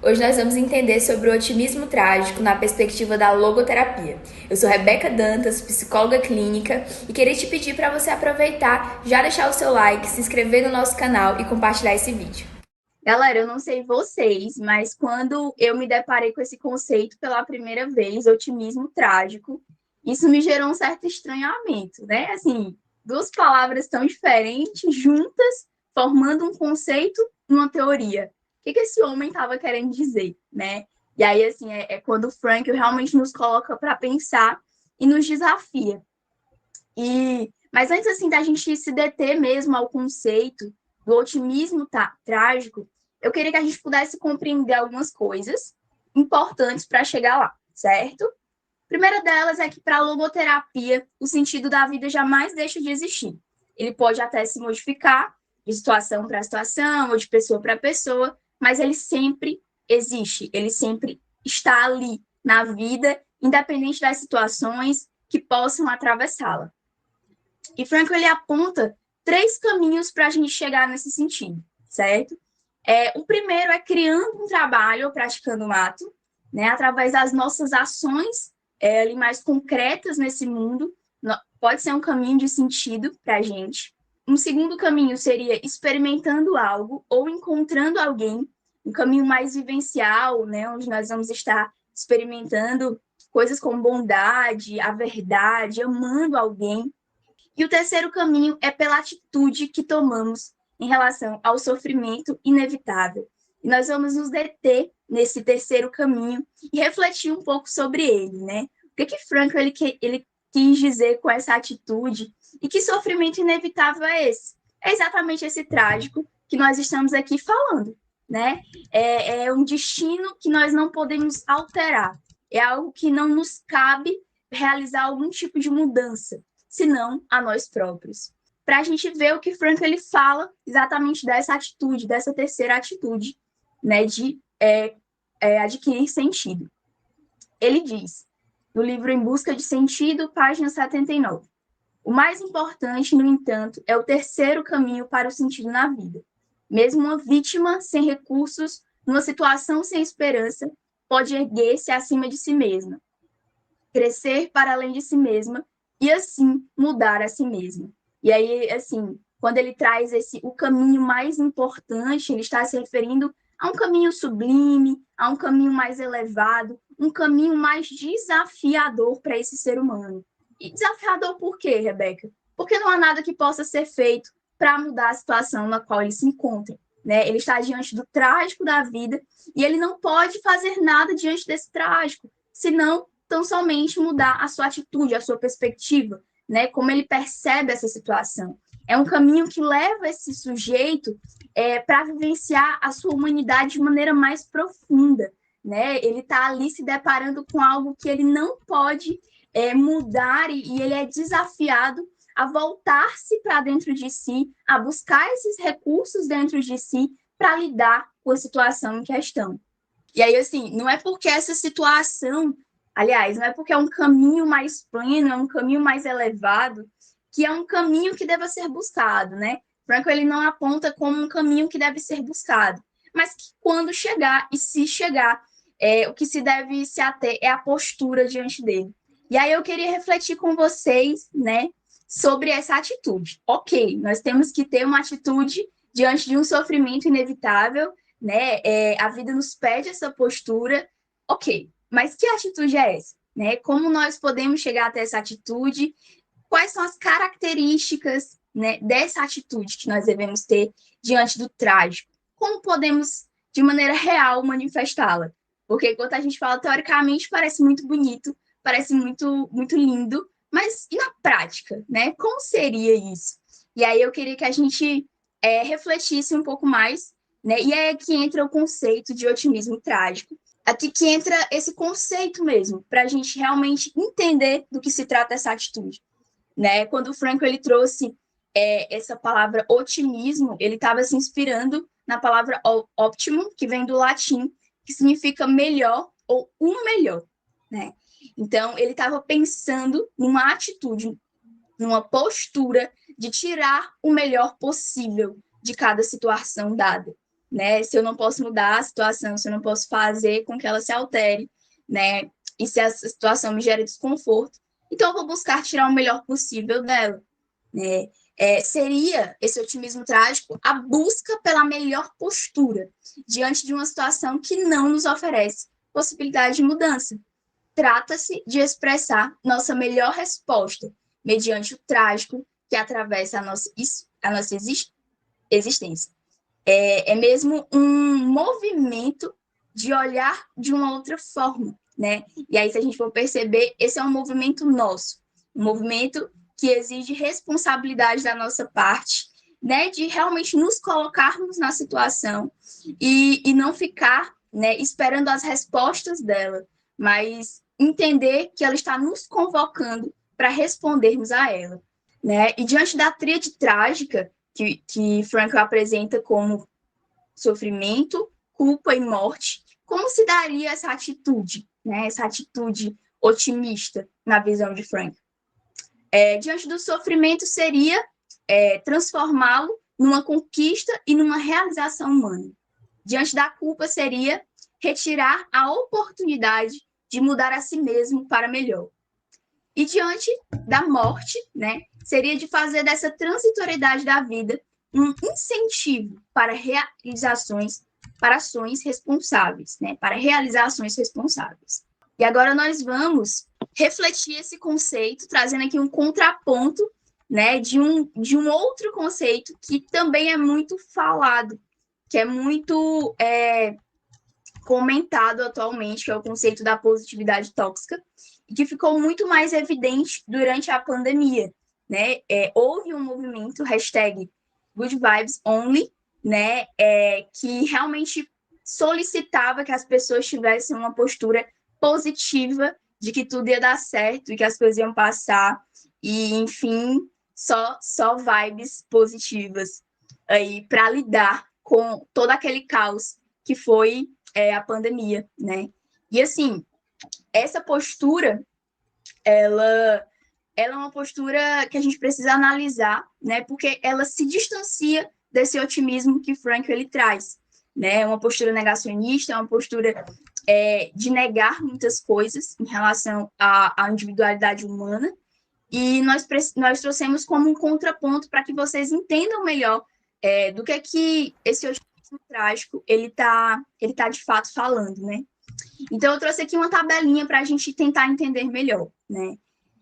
Hoje nós vamos entender sobre o otimismo trágico na perspectiva da logoterapia. Eu sou Rebeca Dantas, psicóloga clínica, e queria te pedir para você aproveitar, já deixar o seu like, se inscrever no nosso canal e compartilhar esse vídeo. Galera, eu não sei vocês, mas quando eu me deparei com esse conceito pela primeira vez, otimismo trágico, isso me gerou um certo estranhamento, né? Assim, duas palavras tão diferentes juntas, formando um conceito numa teoria. O que esse homem estava querendo dizer, né? E aí, assim, é quando o Frank realmente nos coloca para pensar e nos desafia. Mas antes, assim, da gente se deter mesmo ao conceito do otimismo trágico, eu queria que a gente pudesse compreender algumas coisas importantes para chegar lá, certo? A primeira delas é que para a logoterapia, o sentido da vida jamais deixa de existir. Ele pode até se modificar de situação para situação ou de pessoa para pessoa, mas ele sempre existe, ele sempre está ali na vida, independente das situações que possam atravessá-la. E Franco ele aponta três caminhos para a gente chegar nesse sentido, certo? O primeiro é criando um trabalho ou praticando um ato, né, através das nossas ações ali mais concretas nesse mundo, pode ser um caminho de sentido para a gente. Um segundo caminho seria experimentando algo ou encontrando alguém, um caminho mais vivencial, né, onde nós vamos estar experimentando coisas como bondade, a verdade, amando alguém. E o terceiro caminho é pela atitude que tomamos em relação ao sofrimento inevitável. E nós vamos nos deter nesse terceiro caminho e refletir um pouco sobre ele, né? O que Franco ele quis dizer com essa atitude e que sofrimento inevitável é esse? É exatamente esse trágico que nós estamos aqui falando, né? É um destino que nós não podemos alterar. É algo que não nos cabe realizar algum tipo de mudança, senão a nós próprios. Para a gente ver o que Frank ele fala exatamente dessa atitude, dessa terceira atitude, né, de adquirir sentido. Ele diz, no livro Em Busca de Sentido, página 79, o mais importante, no entanto, é o terceiro caminho para o sentido na vida. Mesmo uma vítima sem recursos, numa situação sem esperança, pode erguer-se acima de si mesma, crescer para além de si mesma e assim mudar a si mesma. E aí, assim, quando ele traz o caminho mais importante, ele está se referindo a um caminho sublime, a um caminho mais elevado, um caminho mais desafiador para esse ser humano. E desafiador por quê, Rebeca? Porque não há nada que possa ser feito para mudar a situação na qual ele se encontra. Né? Ele está diante do trágico da vida e ele não pode fazer nada diante desse trágico, senão tão somente mudar a sua atitude, a sua perspectiva, né? Como ele percebe essa situação. É um caminho que leva esse sujeito para vivenciar a sua humanidade de maneira mais profunda, né? Ele está ali se deparando com algo que ele não pode mudar e ele é desafiado a voltar-se para dentro de si, a buscar esses recursos dentro de si para lidar com a situação em questão. E aí, assim, não é porque essa situação, aliás, não é porque é um caminho mais pleno, é um caminho mais elevado, que é um caminho que deva ser buscado, né? Franco, ele não aponta como um caminho que deve ser buscado, mas que quando chegar, e se chegar, o que se deve se ater é a postura diante dele. E aí eu queria refletir com vocês, né, sobre essa atitude. Ok, nós temos que ter uma atitude diante de um sofrimento inevitável, né? A vida nos pede essa postura, ok, mas que atitude é essa? Né? Como nós podemos chegar até essa atitude? Quais são as características, né, dessa atitude que nós devemos ter diante do trágico? Como podemos, de maneira real, manifestá-la? Porque quando a gente fala teoricamente, parece muito bonito, parece muito, muito lindo, mas e na prática, né? Como seria isso? E aí eu queria que a gente refletisse um pouco mais, né? E é aqui entra o conceito de otimismo trágico, aqui que entra esse conceito mesmo, para a gente realmente entender do que se trata essa atitude, né? Quando o Franco ele trouxe essa palavra otimismo, ele estava se inspirando na palavra optimum, que vem do latim, que significa melhor ou um melhor, né? Então, ele estava pensando numa atitude, numa postura de tirar o melhor possível de cada situação dada, né? Se eu não posso mudar a situação, se eu não posso fazer com que ela se altere, né? E se essa situação me gera desconforto, então eu vou buscar tirar o melhor possível dela, né? Seria esse otimismo trágico a busca pela melhor postura diante de uma situação que não nos oferece possibilidade de mudança. Trata-se de expressar nossa melhor resposta mediante o trágico que atravessa a nossa existência. É mesmo um movimento de olhar de uma outra forma, né? E aí, se a gente for perceber, esse é um movimento nosso, um movimento que exige responsabilidade da nossa parte, né? De realmente nos colocarmos na situação e não ficar, né, esperando as respostas dela, mas entender que ela está nos convocando para respondermos a ela, né? E diante da tríade trágica que Frankl apresenta como sofrimento, culpa e morte, como se daria essa atitude, né? Essa atitude otimista na visão de Frankl? Diante do sofrimento seria transformá-lo numa conquista e numa realização humana. Diante da culpa seria retirar a oportunidade de mudar a si mesmo para melhor. E diante da morte, né, seria de fazer dessa transitoriedade da vida um incentivo para realizações, para ações responsáveis, né, para realizações responsáveis. E agora nós vamos refletir esse conceito, trazendo aqui um contraponto, né, de um outro conceito que também é muito falado, que é muito comentado atualmente, que é o conceito da positividade tóxica, e que ficou muito mais evidente durante a pandemia, né? Houve um movimento, hashtag Good Vibes Only, né? Que realmente solicitava que as pessoas tivessem uma postura positiva de que tudo ia dar certo e que as coisas iam passar, e, enfim, só vibes positivas aí para lidar com todo aquele caos que foi a pandemia, né? E, assim, essa postura, ela é uma postura que a gente precisa analisar, né? Porque ela se distancia desse otimismo que Frankl ele traz, né? É uma postura negacionista, é uma postura de negar muitas coisas em relação à individualidade humana, e nós trouxemos como um contraponto para que vocês entendam melhor do que esse otimismo trágico ele tá de fato falando, né? Então, eu trouxe aqui uma tabelinha para a gente tentar entender melhor, né?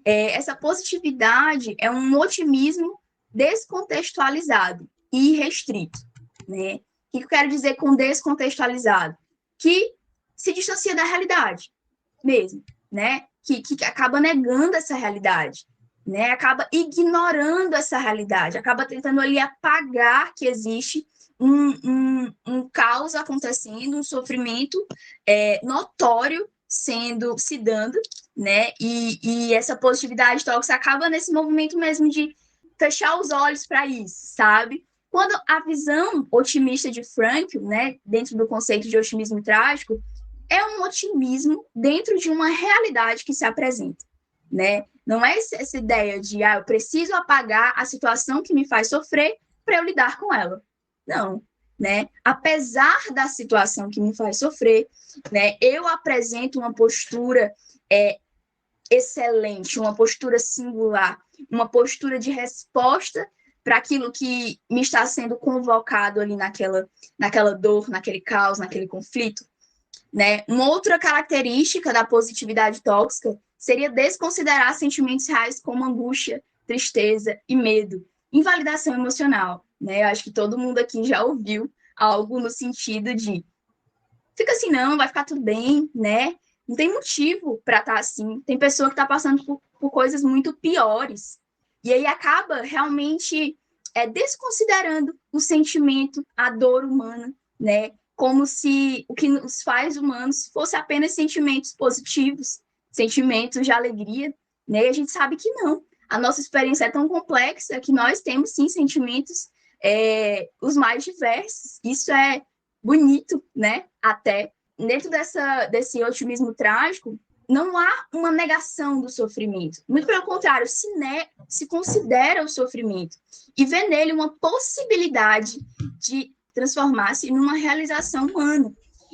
Essa positividade é um otimismo descontextualizado e restrito, né? O que eu quero dizer com descontextualizado? Que se distancia da realidade mesmo, né? Que acaba negando essa realidade, né? Acaba ignorando essa realidade, acaba tentando ali apagar que existe um caos acontecendo, um sofrimento notório se dando, né? E essa positividade tóxica acaba nesse movimento mesmo de fechar os olhos para isso, sabe? Quando a visão otimista de Frankl, né, dentro do conceito de otimismo trágico, é um otimismo dentro de uma realidade que se apresenta, né? Não é essa ideia de eu preciso apagar a situação que me faz sofrer para eu lidar com ela. Não, né? Apesar da situação que me faz sofrer, né, eu apresento uma postura excelente, uma postura singular, uma postura de resposta para aquilo que me está sendo convocado ali naquela dor, naquele caos, naquele conflito, né? Uma outra característica da positividade tóxica seria desconsiderar sentimentos reais como angústia, tristeza e medo, invalidação emocional, né? Eu acho que todo mundo aqui já ouviu algo no sentido de fica assim, não, vai ficar tudo bem, né? Não tem motivo para estar assim. Tem pessoa que está passando por coisas muito piores. E aí acaba realmente desconsiderando o sentimento, a dor humana, né? Como se o que nos faz humanos fosse apenas sentimentos positivos, sentimentos de alegria, né? E a gente sabe que não. A nossa experiência é tão complexa que nós temos, sim, sentimentos os mais diversos. Isso é bonito, né? Até dentro desse otimismo trágico, não há uma negação do sofrimento. Muito pelo contrário, se considera o sofrimento e vê nele uma possibilidade de transformar-se numa realização humana.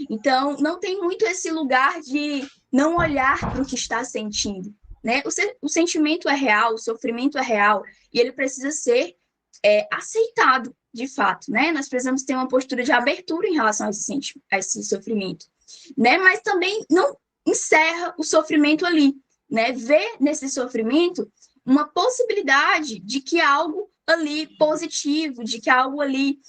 Então, não tem muito esse lugar de não olhar para o que está sentindo, né? O sentimento é real, o sofrimento é real, e ele precisa ser aceitado, de fato, né? Nós precisamos ter uma postura de abertura em relação a esse sofrimento, né? Mas também não encerra o sofrimento ali, né? Vê nesse sofrimento uma possibilidade de que algo ali positivo, de que algo ali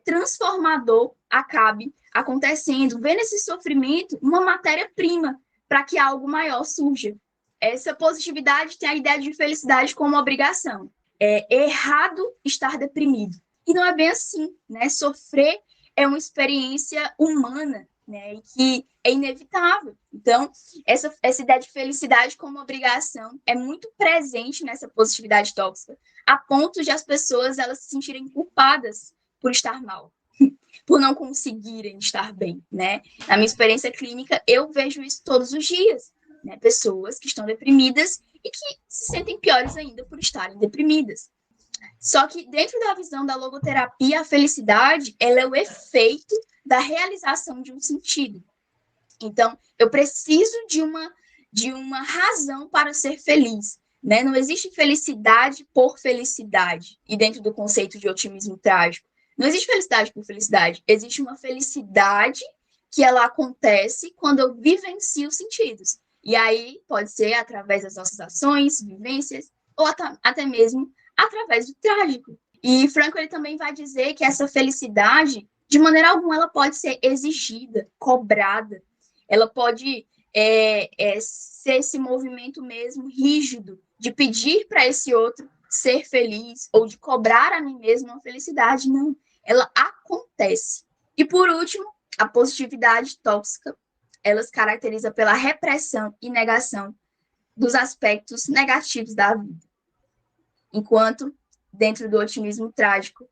transformador acabe acontecendo. Vê nesse sofrimento uma matéria-prima para que algo maior surja. Essa positividade tem a ideia de felicidade como obrigação. É errado estar deprimido. E não é bem assim, né? Sofrer é uma experiência humana, né? E que é inevitável. Então, essa ideia de felicidade como obrigação é muito presente nessa positividade tóxica, a ponto de as pessoas elas se sentirem culpadas por estar mal, por não conseguirem estar bem, né? Na minha experiência clínica, eu vejo isso todos os dias, né? Pessoas que estão deprimidas e que se sentem piores ainda por estarem deprimidas. Só que dentro da visão da logoterapia, a felicidade, ela é o efeito da realização de um sentido. Então, eu preciso de uma razão para ser feliz, né? Não existe felicidade por felicidade. E dentro do conceito de otimismo trágico, não existe felicidade por felicidade. Existe uma felicidade que ela acontece quando eu vivencio os sentidos. E aí pode ser através das nossas ações, vivências, ou até mesmo através do trágico. E Franco ele também vai dizer que essa felicidade, de maneira alguma, ela pode ser exigida, cobrada. Ela pode ser esse movimento mesmo rígido de pedir para esse outro ser feliz ou de cobrar a mim mesmo uma felicidade. Não, ela acontece. E por último, a positividade tóxica, ela se caracteriza pela repressão e negação dos aspectos negativos da vida. Enquanto, dentro do otimismo trágico,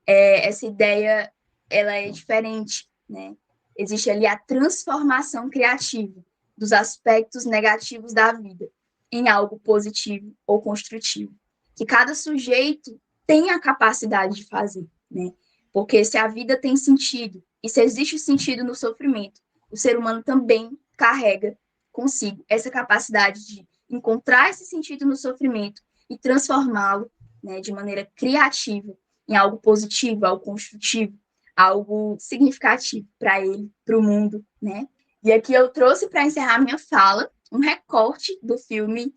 essa ideia ela é diferente, né? Existe ali a transformação criativa dos aspectos negativos da vida em algo positivo ou construtivo, que cada sujeito tem a capacidade de fazer, né? Porque se a vida tem sentido, e se existe sentido no sofrimento, o ser humano também carrega consigo essa capacidade de encontrar esse sentido no sofrimento e transformá-lo, né, de maneira criativa em algo positivo, algo construtivo, algo significativo para ele, para o mundo, né? E aqui eu trouxe para encerrar minha fala um recorte do filme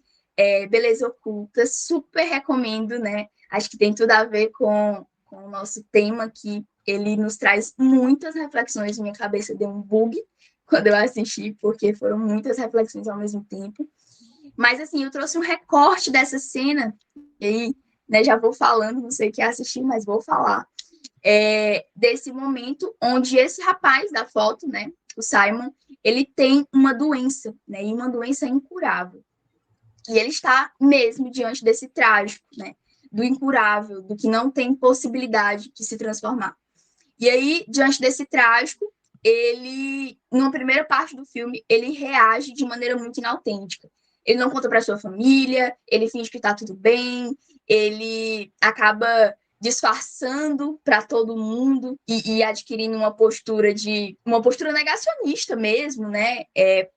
Beleza Oculta, super recomendo, né? Acho que tem tudo a ver com o nosso tema aqui. Ele nos traz muitas reflexões, minha cabeça deu um bug quando eu assisti, porque foram muitas reflexões ao mesmo tempo. Mas, assim, eu trouxe um recorte dessa cena, e aí, né, já vou falando, não sei o que assistir, mas vou falar, desse momento onde esse rapaz da foto, né, o Simon, ele tem uma doença, né, e uma doença incurável. E ele está mesmo diante desse trágico, né, do incurável, do que não tem possibilidade de se transformar. E aí, diante desse trágico, ele, numa primeira parte do filme, ele reage de maneira muito inautêntica. Ele não conta para sua família, ele finge que está tudo bem, ele acaba disfarçando para todo mundo e adquirindo uma postura negacionista mesmo, né?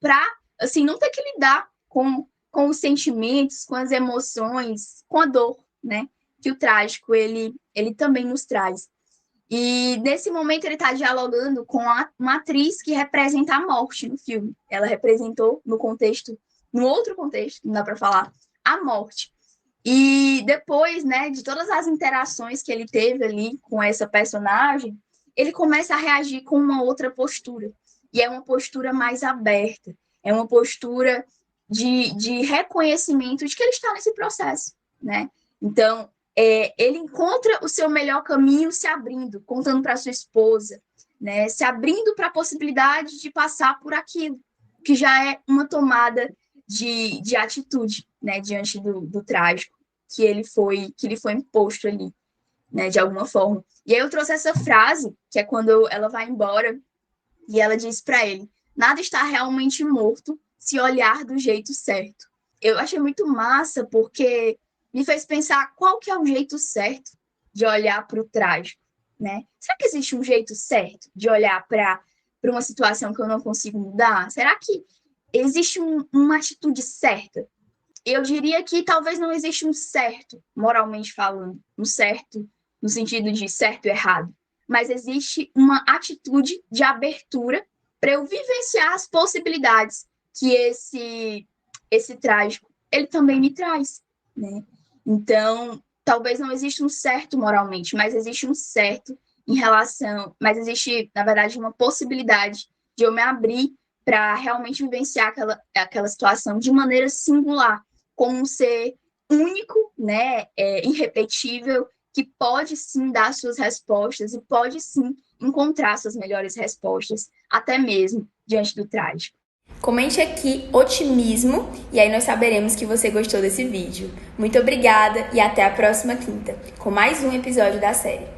Para assim não ter que lidar com os sentimentos, com as emoções, com a dor, né? Que o trágico ele também nos traz. E nesse momento ele está dialogando com uma atriz que representa a morte no filme. Ela representou no outro contexto, não dá para falar, a morte. E depois, né, de todas as interações que ele teve ali com essa personagem, ele começa a reagir com uma outra postura. E é uma postura mais aberta, é uma postura de reconhecimento de que ele está nesse processo, né? Então, ele encontra o seu melhor caminho se abrindo, contando para sua esposa, né? Se abrindo para a possibilidade de passar por aquilo, que já é uma tomada de atitude, né? Diante do trágico que lhe foi imposto ali, né? De alguma forma. E aí eu trouxe essa frase, que é quando ela vai embora, e ela diz para ele: nada está realmente morto se olhar do jeito certo. Eu achei muito massa, porque me fez pensar qual que é o jeito certo de olhar para o trágico, né? Será que existe um jeito certo de olhar para uma situação que eu não consigo mudar? Será que existe uma atitude certa? Eu diria que talvez não exista um certo, moralmente falando, um certo no sentido de certo e errado, mas existe uma atitude de abertura para eu vivenciar as possibilidades que esse trágico ele também me traz, né? Então, talvez não exista um certo moralmente, mas existe um certo mas existe, na verdade, uma possibilidade de eu me abrir para realmente vivenciar aquela situação de maneira singular, como um ser único, né, irrepetível, que pode sim dar suas respostas e pode sim encontrar suas melhores respostas, até mesmo diante do trágico. Comente aqui otimismo e aí nós saberemos que você gostou desse vídeo. Muito obrigada e até a próxima quinta com mais um episódio da série.